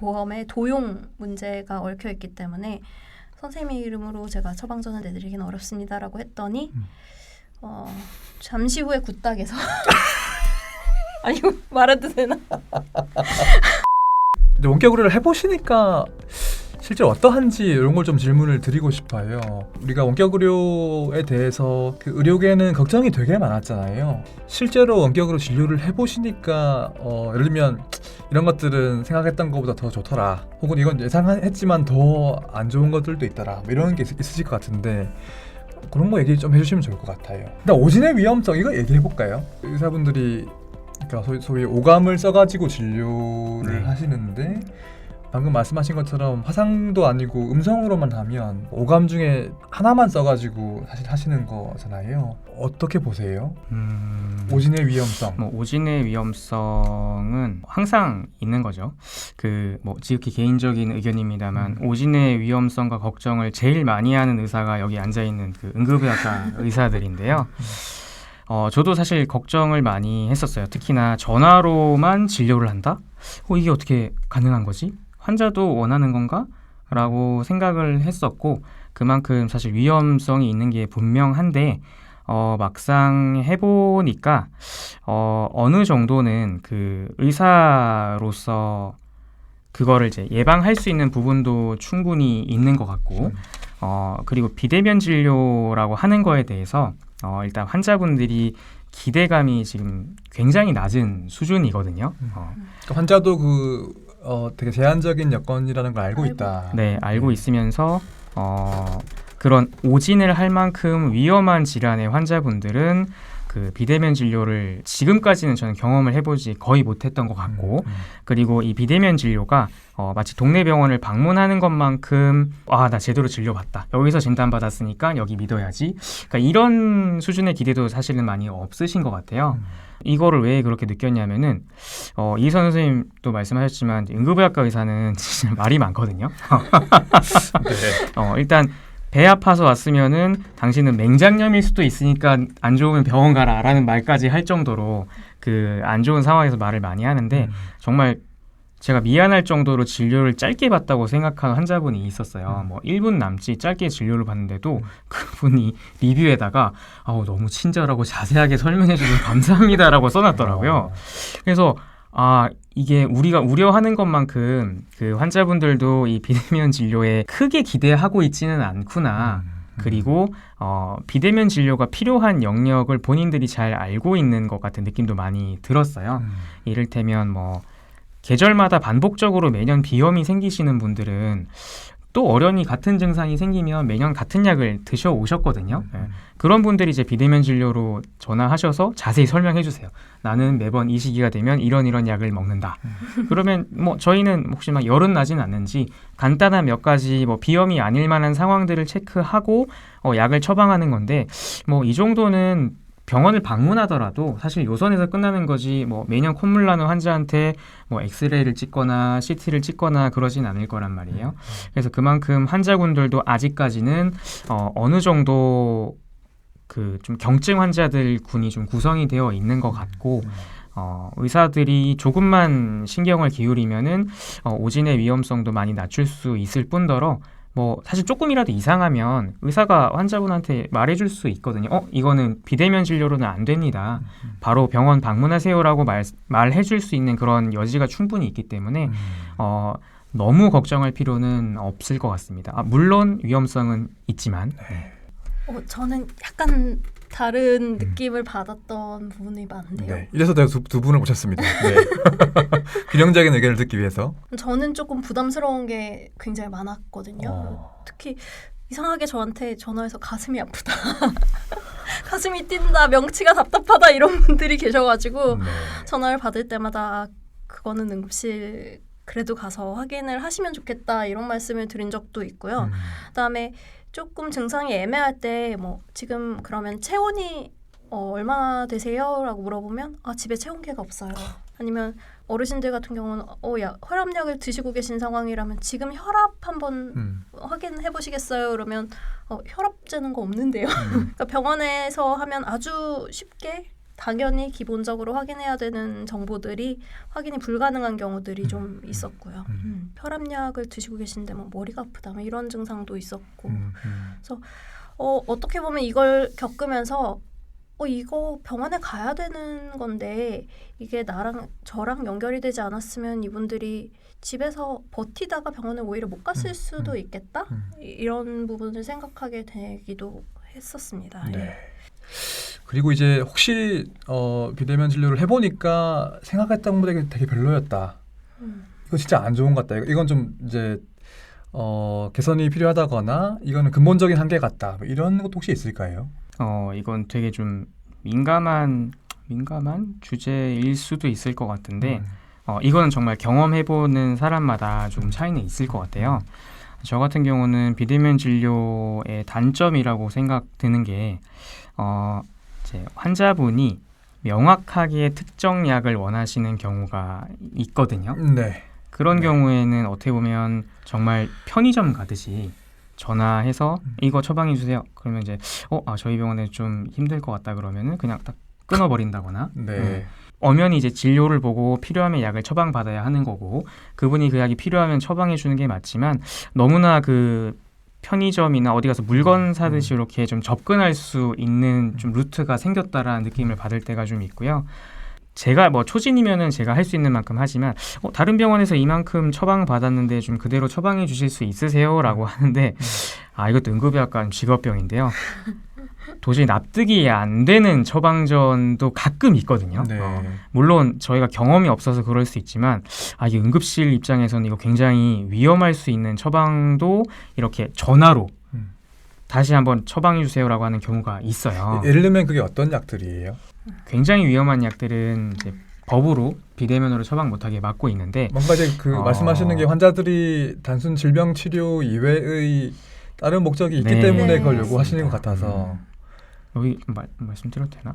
보험에 도용 문제가 얽혀있기 때문에 선생님 이름으로 제가 처방전을 내드리기는 어렵습니다라고 했더니 잠시 후에 굿닥에서 아니 이거 말해도 되나? 원격 의료를 해보시니까 실제 어떠한지 이런 걸 좀 질문을 드리고 싶어요. 우리가 원격 의료에 대해서 그 의료계는 걱정이 되게 많았잖아요. 실제로 원격으로 진료를 해보시니까 예를 들면 이런 것들은 생각했던 것보다 더 좋더라, 혹은 이건 예상했지만 더 안 좋은 것들도 있더라, 뭐 이런 게 있으실 것 같은데 그런 거 얘기 좀 해주시면 좋을 것 같아요. 일단 오진의 위험성 이거 얘기해볼까요? 의사분들이 그러니까 소위 오감을 써가지고 진료를 하시는데 방금 말씀하신 것처럼 화상도 아니고 음성으로만 하면 오감 중에 하나만 써가지고 사실 하시는 거잖아요. 어떻게 보세요? 오진의 위험성. 오진의 위험성은 항상 있는 거죠. 지극히 개인적인 의견입니다만 오진의 위험성과 걱정을 제일 많이 하는 의사가 여기 앉아 있는 그 응급의학과 의사들인데요. 저도 사실 걱정을 많이 했었어요. 특히나 전화로만 진료를 한다? 이게 어떻게 가능한 거지? 환자도 원하는 건가? 라고 생각을 했었고 그만큼 사실 위험성이 있는 게 분명한데 막상 해보니까 어느 정도는 그 의사로서 그거를 이제 예방할 수 있는 부분도 충분히 있는 것 같고 그리고 비대면 진료라고 하는 거에 대해서 일단 환자분들이 기대감이 지금 굉장히 낮은 수준이거든요. 환자도 되게 제한적인 여건이라는 걸 알고 있다. 네, 알고 있으면서 그런 오진을 할 만큼 위험한 질환의 환자분들은 그 비대면 진료를 지금까지는 저는 경험을 해보지 거의 못했던 것 같고 그리고 이 비대면 진료가 마치 동네 병원을 방문하는 것만큼 나 제대로 진료받다, 여기서 진단받았으니까 여기 믿어야지, 그러니까 이런 수준의 기대도 사실은 많이 없으신 것 같아요. 이거를 왜 그렇게 느꼈냐면은 이선 선생님도 말씀하셨지만 응급의학과 의사는 진짜 말이 많거든요. 네. 일단 배 아파서 왔으면은 당신은 맹장염일 수도 있으니까 안 좋으면 병원 가라 라는 말까지 할 정도로 그 안 좋은 상황에서 말을 많이 하는데 정말 제가 미안할 정도로 진료를 짧게 받다고 생각하는 환자분이 있었어요. 1분 남짓 짧게 진료를 받는데도 그분이 리뷰에다가 너무 친절하고 자세하게 설명해 주셔서 감사합니다라고 써놨더라고요. 그래서 이게 우리가 우려하는 것만큼 그 환자분들도 이 비대면 진료에 크게 기대하고 있지는 않구나. 그리고 비대면 진료가 필요한 영역을 본인들이 잘 알고 있는 것 같은 느낌도 많이 들었어요. 이를테면 계절마다 반복적으로 매년 비염이 생기시는 분들은 또 어련히 같은 증상이 생기면 매년 같은 약을 드셔오셨거든요. 그런 분들이 이제 비대면 진료로 전화하셔서 자세히 설명해 주세요. 나는 매번 이 시기가 되면 이런 약을 먹는다. 그러면 저희는 혹시 막 열은 나진 않는지 간단한 몇 가지 비염이 아닐 만한 상황들을 체크하고 약을 처방하는 건데 이 정도는 병원을 방문하더라도 사실 요선에서 끝나는 거지 매년 콧물 나는 환자한테 엑스레이를 찍거나 CT를 찍거나 그러진 않을 거란 말이에요. 그래서 그만큼 환자분들도 아직까지는 어느 정도 그 좀 경증 환자들 군이 좀 구성이 되어 있는 것 같고 의사들이 조금만 신경을 기울이면은 오진의 위험성도 많이 낮출 수 있을 뿐더러 사실 조금이라도 이상하면 의사가 환자분한테 말해줄 수 있거든요. 이거는 비대면 진료로는 안 됩니다. 바로 병원 방문하세요라고 말해줄 수 있는 그런 여지가 충분히 있기 때문에 너무 걱정할 필요는 없을 것 같습니다. 물론 위험성은 있지만. 저는 약간 다른 느낌을 받았던 부분이 많은데요. 네, 이래서 제가 두 분을 모셨습니다. 네. 균형적인 의견을 듣기 위해서. 저는 조금 부담스러운 게 굉장히 많았거든요. 특히 이상하게 저한테 전화해서 가슴이 아프다, 가슴이 뛴다, 명치가 답답하다 이런 분들이 계셔가지고 전화를 받을 때마다 그거는 응급실 그래도 가서 확인을 하시면 좋겠다 이런 말씀을 드린 적도 있고요. 그다음에 조금 증상이 애매할 때 지금 그러면 체온이 얼마나 되세요? 라고 물어보면 집에 체온계가 없어요. 아니면 어르신들 같은 경우는 혈압약을 드시고 계신 상황이라면 지금 혈압 한번 확인해 보시겠어요? 그러면 혈압 재는 거 없는데요. 그러니까 병원에서 하면 아주 쉽게 당연히 기본적으로 확인해야 되는 정보들이 확인이 불가능한 경우들이 좀 있었고요. 혈압약을 드시고 계신데 뭐 머리가 아프다 뭐 이런 증상도 있었고 그래서 어떻게 보면 이걸 겪으면서 이거 병원에 가야 되는 건데 이게 저랑 연결이 되지 않았으면 이분들이 집에서 버티다가 병원에 오히려 못 갔을 수도 있겠다? 이런 부분을 생각하게 되기도 했었습니다. 네. 예. 그리고 이제 혹시 비대면 진료를 해보니까 생각했던 것보다 되게 별로였다. 이거 진짜 안 좋은 것 같다. 이건 좀 이제 개선이 필요하다거나 이거는 근본적인 한계 같다. 뭐 이런 것도 혹시 있을까요? 이건 되게 좀 민감한 주제일 수도 있을 것 같은데 이거는 정말 경험해보는 사람마다 좀 차이는 있을 것 같아요. 저 같은 경우는 비대면 진료의 단점이라고 생각드는 게 이제 환자분이 명확하게 특정 약을 원하시는 경우가 있거든요. 네. 그런 경우에는 어떻게 보면 정말 편의점 가듯이 전화해서 이거 처방해 주세요. 그러면 이제 저희 병원에 좀 힘들 것 같다 그러면은 그냥 딱 끊어버린다거나 네. 엄연히 이제 진료를 보고 필요하면 약을 처방받아야 하는 거고 그분이 그 약이 필요하면 처방해 주는 게 맞지만 너무나 그 편의점이나 어디 가서 물건 사듯이 이렇게 좀 접근할 수 있는 좀 루트가 생겼다라는 느낌을 받을 때가 좀 있고요. 제가 뭐 초진이면은 제가 할 수 있는 만큼 하지만 다른 병원에서 이만큼 처방 받았는데 좀 그대로 처방해 주실 수 있으세요?라고 하는데 이것도 응급의학과 직업병인데요. 도저히 납득이 안 되는 처방전도 가끔 있거든요. 네. 물론 저희가 경험이 없어서 그럴 수 있지만 이게 응급실 입장에서는 이거 굉장히 위험할 수 있는 처방도 이렇게 전화로 다시 한번 처방해 주세요라고 하는 경우가 있어요. 예를 들면 그게 어떤 약들이에요? 굉장히 위험한 약들은 이제 법으로 비대면으로 처방 못하게 막고 있는데 뭔가 이제 말씀하시는 게 환자들이 단순 질병 치료 이외의 다른 목적이 있기 네. 때문에 네. 그걸 요구하시는 것 같아서 여기 말씀드려도 되나?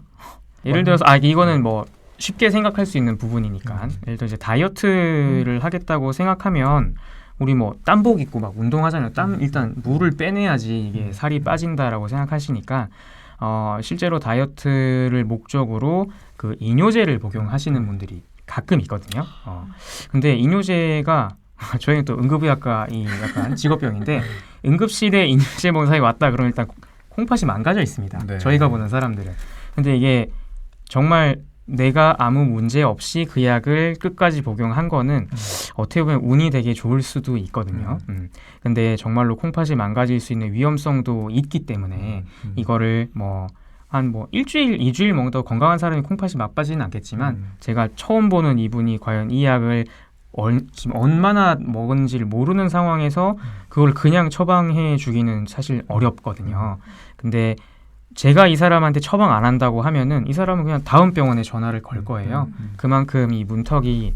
예를 들어서 이거는 뭐 쉽게 생각할 수 있는 부분이니까 예를 들어 이제 다이어트를 하겠다고 생각하면 우리 뭐 땀복 입고 막 운동하잖아요. 일단 물을 빼내야지 이게 살이 빠진다라고 생각하시니까 실제로 다이어트를 목적으로 그 이뇨제를 복용하시는 분들이 가끔 있거든요. 근데 이뇨제가 저희는 또 응급의학과 약간 직업병인데 응급실에 이뇨제 봉사에 왔다 그러면 일단 콩팥이 망가져 있습니다. 네. 저희가 보는 사람들은. 근데 이게 정말 내가 아무 문제 없이 그 약을 끝까지 복용한 거는 어떻게 보면 운이 되게 좋을 수도 있거든요. 근데 정말로 콩팥이 망가질 수 있는 위험성도 있기 때문에 이거를 한 일주일, 2주일 먹는다고 건강한 사람이 콩팥이 나빠지는 않겠지만 제가 처음 보는 이분이 과연 이 약을 얼마나 먹은지를 모르는 상황에서 그걸 그냥 처방해 주기는 사실 어렵거든요. 근데 제가 이 사람한테 처방 안 한다고 하면은 이 사람은 그냥 다음 병원에 전화를 걸 거예요. 그만큼 이 문턱이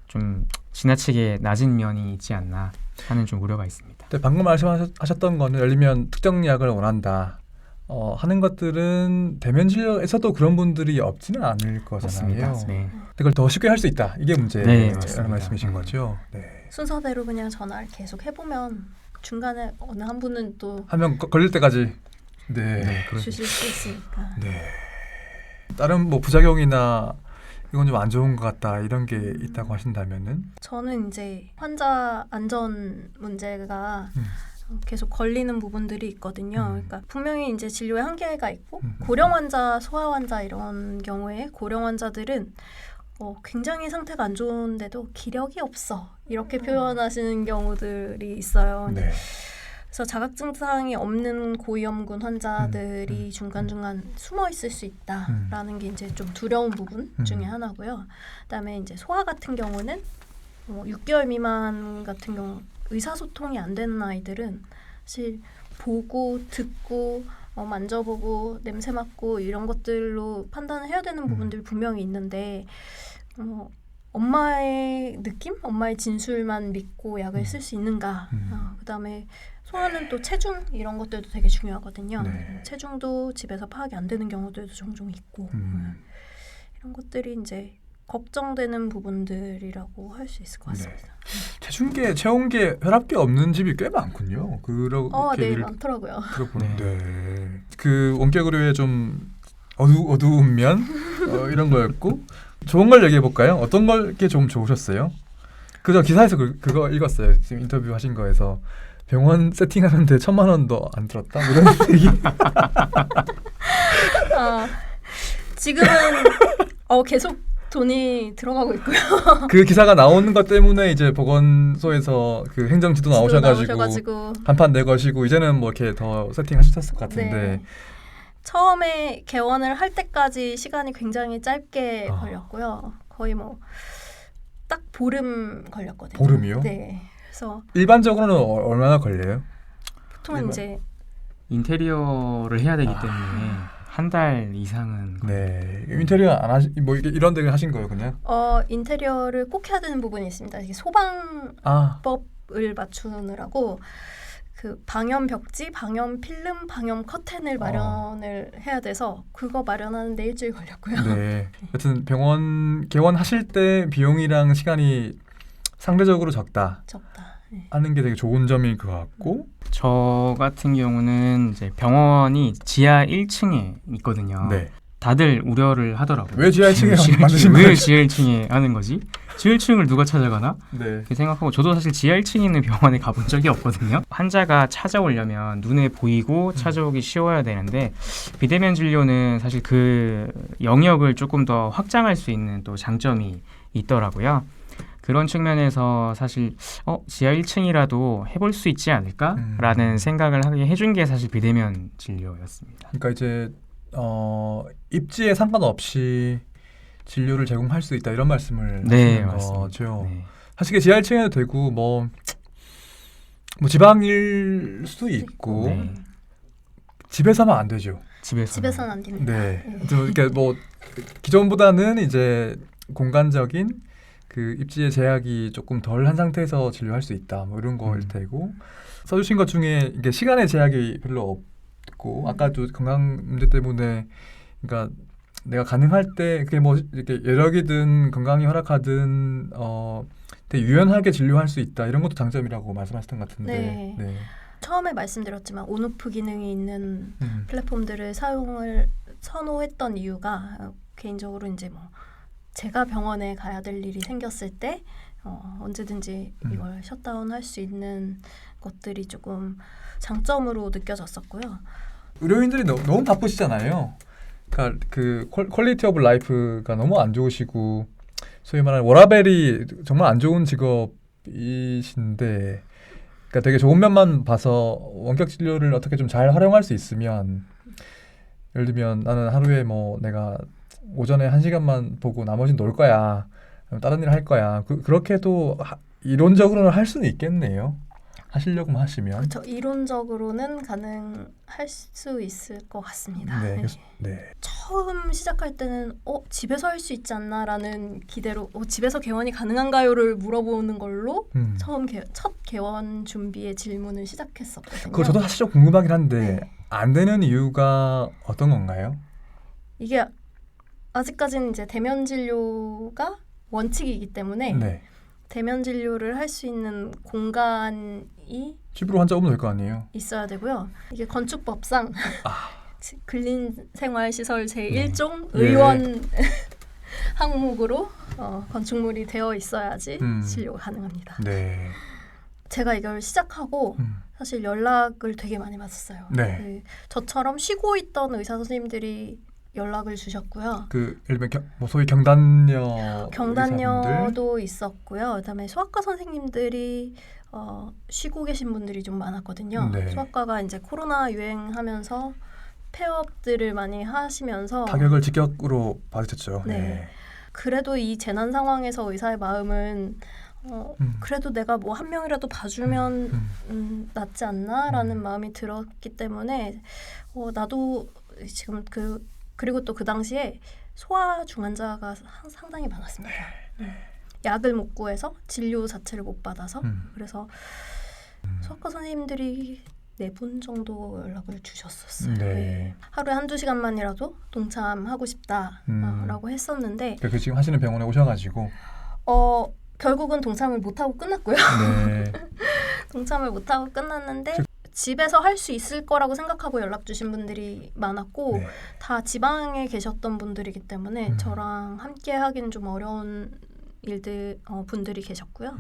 좀 지나치게 낮은 면이 있지 않나 하는 좀 우려가 있습니다. 네, 방금 말씀하셨던 거는 예를 들면 특정 약을 원한다 하는 것들은 대면 진료에서도 그런 분들이 없지는 않을 거잖아요. 맞습니다. 네. 그걸 더 쉽게 할 수 있다. 이게 문제라는 네, 맞습니다. 말씀이신 거죠. 네. 순서대로 그냥 전화를 계속 해보면 중간에 어느 한 분은 또 하면 걸릴 때까지 네. 주실 수 있으니까. 네. 다른 뭐 부작용이나 이건 좀 안 좋은 것 같다 이런 게 있다고 하신다면은 저는 이제 환자 안전 문제가 계속 걸리는 부분들이 있거든요. 그러니까 분명히 이제 진료에 한계가 있고 고령 환자, 소아 환자 이런 경우에 고령 환자들은 굉장히 상태가 안 좋은데도 기력이 없어 이렇게 표현하시는 경우들이 있어요. 네. 그래서 자각 증상이 없는 고위험군 환자들이 중간중간 숨어 있을 수 있다라는 게 이제 좀 두려운 부분 중에 하나고요. 그다음에 이제 소아 같은 경우는 6개월 미만 같은 경우 의사소통이 안 되는 아이들은 사실 보고 듣고 만져보고 냄새 맡고 이런 것들로 판단을 해야 되는 부분들이 분명히 있는데 엄마의 느낌, 엄마의 진술만 믿고 약을 쓸 수 있는가. 그다음에 소아는 또 체중 이런 것들도 되게 중요하거든요. 네. 체중도 집에서 파악이 안 되는 경우들도 종종 있고 이런 것들이 이제 걱정되는 부분들이라고 할 수 있을 것 같습니다. 체중계, 체온계, 혈압계 없는 집이 꽤 많군요. 그렇게 네, 많더라고요. 들어보는데 그 원격 의료에 좀 어두운 면 이런 거였고 좋은 걸 얘기해 볼까요? 어떤 게 좀 좋으셨어요? 그저 기사에서 그거 읽었어요. 지금 인터뷰 하신 거에서 병원 세팅하는데 1,000만 원도 안 들었다 뭐 이런 얘기. 지금은 계속 돈이 들어가고 있고요. 그 기사가 나오는 것 때문에 이제 보건소에서 그 행정지도 나오셔가지고 간판 내거시고 이제는 뭐 이렇게 더 세팅하셨을 것 같은데. 네. 처음에 개원을 할 때까지 시간이 굉장히 짧게 걸렸고요. 거의 뭐 딱 보름 걸렸거든요. 보름이요? 네. 그래서 일반적으로는 얼마나 걸려요? 보통은 이제 인테리어를 해야 되기 때문에 한 달 이상은 네. 인테리어 안 하시 뭐 이런 데를 하신 거예요, 그냥? 인테리어를 꼭 해야 되는 부분이 있습니다. 이게 소방법을 맞추느라고 그 방염 벽지, 방염 필름, 방염 커튼을 마련을 해야 돼서 그거 마련하는데 일주일 걸렸고요. 네. 여튼 병원 개원하실 때 비용이랑 시간이 상대적으로 적다. 네. 하는 게 되게 좋은 점인 것 같고. 저 같은 경우는 이제 병원이 지하 1층에 있거든요. 네. 다들 우려를 하더라고요. 왜 지하 1층에 만드신 왜 거예요? 지하 1층에 하는 거지? 지하 1층을 누가 찾아가나? 네. 이렇게 생각하고 저도 사실 지하 1층에 있는 병원에 가본 적이 없거든요. 환자가 찾아오려면 눈에 보이고 찾아오기 쉬워야 되는데 비대면 진료는 사실 그 영역을 조금 더 확장할 수 있는 또 장점이 있더라고요. 그런 측면에서 사실 지하 1층이라도 해볼 수 있지 않을까라는 생각을 하게 해준 게 사실 비대면 진료였습니다. 그러니까 이제 입지에 상관없이 진료를 제공할 수 있다 이런 말씀을 하시는 거죠. 네. 사실 지하 1층에도 되고 뭐 지방일 수도 있고 네. 집에서만 안 되죠. 집에서는 안 됩니다. 네. 그러니까 뭐 기존보다는 이제 공간적인 그 입지의 제약이 조금 덜 한 상태에서 진료할 수 있다. 뭐 이런 거일 테고 써주신 것 중에 이게 시간의 제약이 별로 없고 아까도 건강 문제 때문에 그러니까 내가 가능할 때 그게 뭐 이렇게 여력이든 건강이 허락하든 되게 유연하게 진료할 수 있다 이런 것도 장점이라고 말씀하셨던 것 같은데. 네. 처음에 말씀드렸지만 온오프 기능이 있는 플랫폼들을 사용을 선호했던 이유가 개인적으로 이제 뭐 제가 병원에 가야 될 일이 생겼을 때 언제든지 이걸 셧다운할 수 있는 것들이 조금 장점으로 느껴졌었고요. 의료인들이 너무 바쁘시잖아요. 그러니까 그 퀄리티 오브 라이프가 너무 안 좋으시고 소위 말하는 워라벨이 정말 안 좋은 직업이신데 그러니까 되게 좋은 면만 봐서 원격 진료를 어떻게 좀 잘 활용할 수 있으면 예를 들면 나는 하루에 뭐 내가 오전에 1시간만 보고 나머지는 놀 거야. 다른 일 할 거야. 그렇게도 이론적으로는 할 수는 있겠네요. 하시려고만 하시면. 그렇죠. 이론적으로는 가능할 수 있을 것 같습니다. 네. 네. 처음 시작할 때는 집에서 할 수 있지 않나라는 기대로 집에서 개원이 가능한가요를 물어보는 걸로 첫 개원 준비의 질문을 시작했었거든요. 그거 저도 사실 좀 궁금하긴 한데 안 되는 이유가 어떤 건가요? 이게 아직까지는 이제 대면 진료가 원칙이기 때문에 대면 진료를 할 수 있는 공간이 집으로 환자 오면 될 거 아니에요? 있어야 되고요. 이게 건축법상 근린생활시설 제1종 의원 항목으로 건축물이 되어 있어야지 진료가 가능합니다. 네. 제가 이걸 시작하고 사실 연락을 되게 많이 받았어요. 네. 저처럼 쉬고 있던 의사 선생님들이 연락을 주셨고요. 그 예를 들면 뭐 소위 경단녀 경단녀도 있었고요. 그다음에 소아과 선생님들이 쉬고 계신 분들이 좀 많았거든요. 네. 소아과가 이제 코로나 유행하면서 폐업들을 많이 하시면서 타격을 직격으로 받으셨죠. 네. 그래도 이 재난 상황에서 의사의 마음은 그래도 내가 뭐 한 명이라도 봐주면 낫지 않나라는 마음이 들었기 때문에 나도 지금 그리고 또 그 당시에 소아 중환자가 상당히 많았습니다. 약을 못 구해서 진료 자체를 못 받아서 그래서 소아과 선생님들이 4분 정도 연락을 주셨었어요. 네. 하루에 1-2시간만이라도 동참하고 싶다라고 했었는데 그 지금 하시는 병원에 오셔가지고 결국은 동참을 못하고 끝났고요. 네. 동참을 못하고 끝났는데 집에서 할 수 있을 거라고 생각하고 연락 주신 분들이 많았고 네. 다 지방에 계셨던 분들이기 때문에 저랑 함께 하기는 좀 어려운 분들이 계셨고요.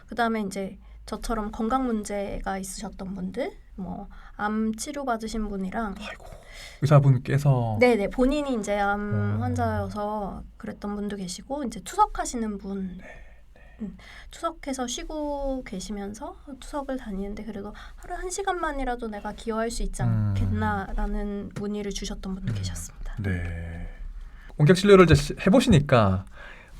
그다음에 이제 저처럼 건강 문제가 있으셨던 분들, 뭐 암 치료 받으신 분이랑 아이고 의사분께서 네네 본인이 이제 암 환자여서 그랬던 분도 계시고 이제 투석하시는 분 투석해서 쉬고 계시면서 투석을 다니는데 그래도 하루 1시간만이라도 내가 기여할 수 있지 않겠나라는 문의를 주셨던 분도 계셨습니다. 네. 원격 진료를 이제 해보시니까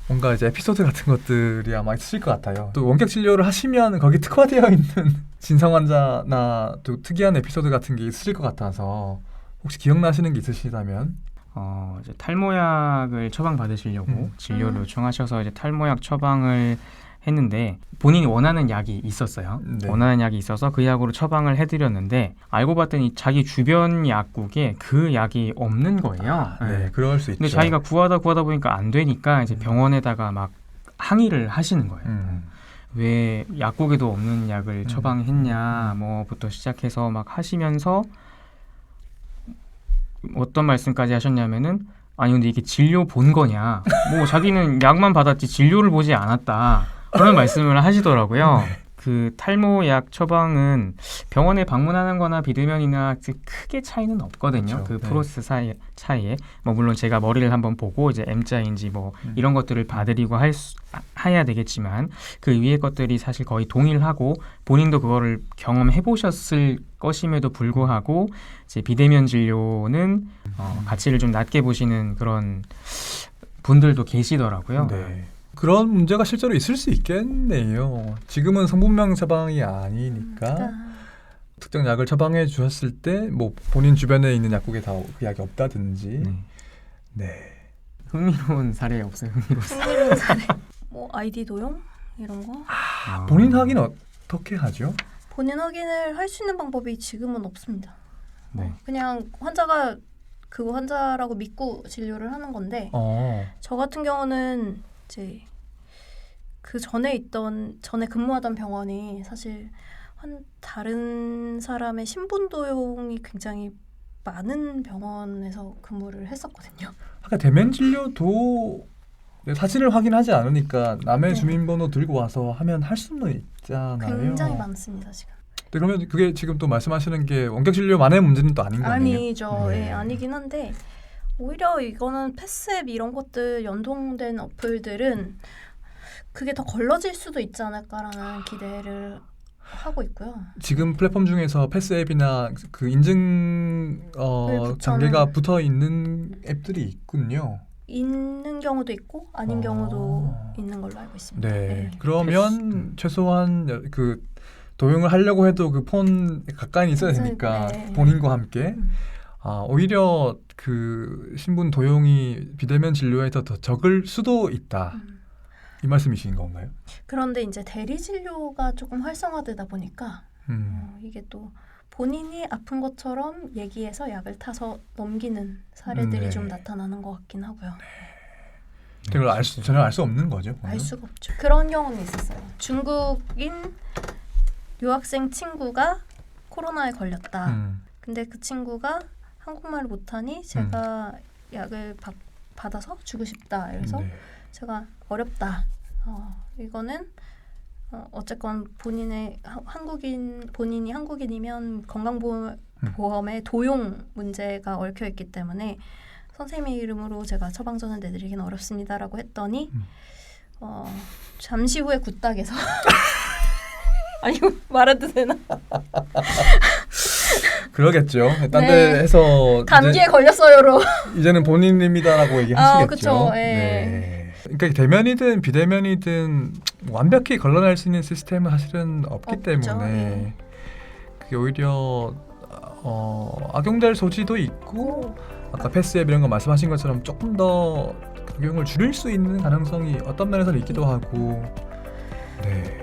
뭔가 이제 에피소드 같은 것들이 아마 있으실 것 같아요. 또 원격 진료를 하시면 거기 특화되어 있는 진상 환자나 또 특이한 에피소드 같은 게 있으실 것 같아서 혹시 기억나시는 게 있으시다면 이제 탈모약을 처방 받으시려고 진료를 요청하셔서 이제 탈모약 처방을 했는데 본인이 원하는 약이 있었어요. 네. 원하는 약이 있어서 그 약으로 처방을 해드렸는데 알고 봤더니 자기 주변 약국에 그 약이 없는 거예요. 네, 그럴 수 있죠. 근데 자기가 구하다 보니까 안 되니까 이제 병원에다가 막 항의를 하시는 거예요. 왜 약국에도 없는 약을 처방했냐 뭐부터 시작해서 막 하시면서 어떤 말씀까지 하셨냐면은 아니 근데 이게 진료 본 거냐 뭐 자기는 약만 받았지 진료를 보지 않았다 그런 말씀을 하시더라고요. 그 탈모약 처방은 병원에 방문하는 거나 비대면이나 크게 차이는 없거든요. 그렇죠. 그 네. 프로세스 차이에 뭐 물론 제가 머리를 한번 보고 이제 M자인지 뭐 이런 것들을 봐드리고 해야 되겠지만 그 위에 것들이 사실 거의 동일하고 본인도 그거를 경험해 보셨을 것임에도 불구하고 이제 비대면 진료는 가치를 좀 낮게 보시는 그런 분들도 계시더라고요. 네. 그런 문제가 실제로 있을 수 있겠네요. 지금은 성분명 처방이 아니니까 특정 약을 처방해 주셨을 때 뭐 본인 주변에 있는 약국에 다 그 약이 없다든지. 네. 흥미로운 사례 없어요? 흥미로운 사례. 뭐 아이디 도용 이런 거. 본인 확인 어떻게 하죠? 본인 확인을 할 수 있는 방법이 지금은 없습니다. 네. 그냥 환자가 그 환자라고 믿고 진료를 하는 건데 저 같은 경우는 이제 그 전에 근무하던 병원이 사실 다른 사람의 신분 도용이 굉장히 많은 병원에서 근무를 했었거든요. 아까 대면 진료도 사진을 확인하지 않으니까 남의 네. 주민번호 들고 와서 하면 할 수는 있잖아요. 굉장히 많습니다 지금. 네, 그러면 그게 지금 또 말씀하시는 게 원격 진료만의 문제는 또 아닌 거네요. 아니죠. 네. 예, 아니긴 한데 오히려 이거는 패스앱 이런 것들 연동된 어플들은 그게 더 걸러질 수도 있지 않을까라는 기대를 하고 있고요. 지금 플랫폼 중에서 패스앱이나 그 인증 단계가 붙어 있는 앱들이 있군요. 있는 경우도 있고 아닌 경우도 있는 걸로 알고 있습니다. 네. 네. 그러면 최소한 그 도용을 하려고 해도 그 폰 가까이 있어야 되니까 네. 본인과 함께 오히려 그 신분 도용이 비대면 진료에서 더 적을 수도 있다. 이 말씀이신 건가요? 그런데 이제 대리 진료가 조금 활성화되다 보니까 이게 또 본인이 아픈 것처럼 얘기해서 약을 타서 넘기는 사례들이 네. 좀 나타나는 것 같긴 하고요. 그걸 전혀 알 수 없는 거죠. 알 수가 없죠. 그런 경우는 있었어요. 중국인 유학생 친구가 코로나에 걸렸다. 근데 그 친구가 한국말을 못하니 제가 약을 받아서 주고 싶다. 그래서 네. 제가 어렵다. 이거는 어쨌건 본인이 한국인이면 건강보험에 도용 문제가 얽혀 있기 때문에 선생님의 이름으로 제가 처방전을 내드리기는 어렵습니다라고 했더니 잠시 후에 굿닥에서 아니 말해도 되나? 그러겠죠. 딴 네. 데에서 감기에 걸렸어요로. 이제는 본인입니다라고 얘기하시겠죠. 그쵸. 예. 네. 그러니까 대면이든 비대면이든 완벽히 걸러낼 수 있는 시스템은 사실은 없기 없죠. 때문에 예. 그게 오히려 악용될 소지도 있고 아까 패스앱 이런 거 말씀하신 것처럼 조금 더 악용을 줄일 수 있는 가능성이 어떤 면에서는 있기도 하고 네.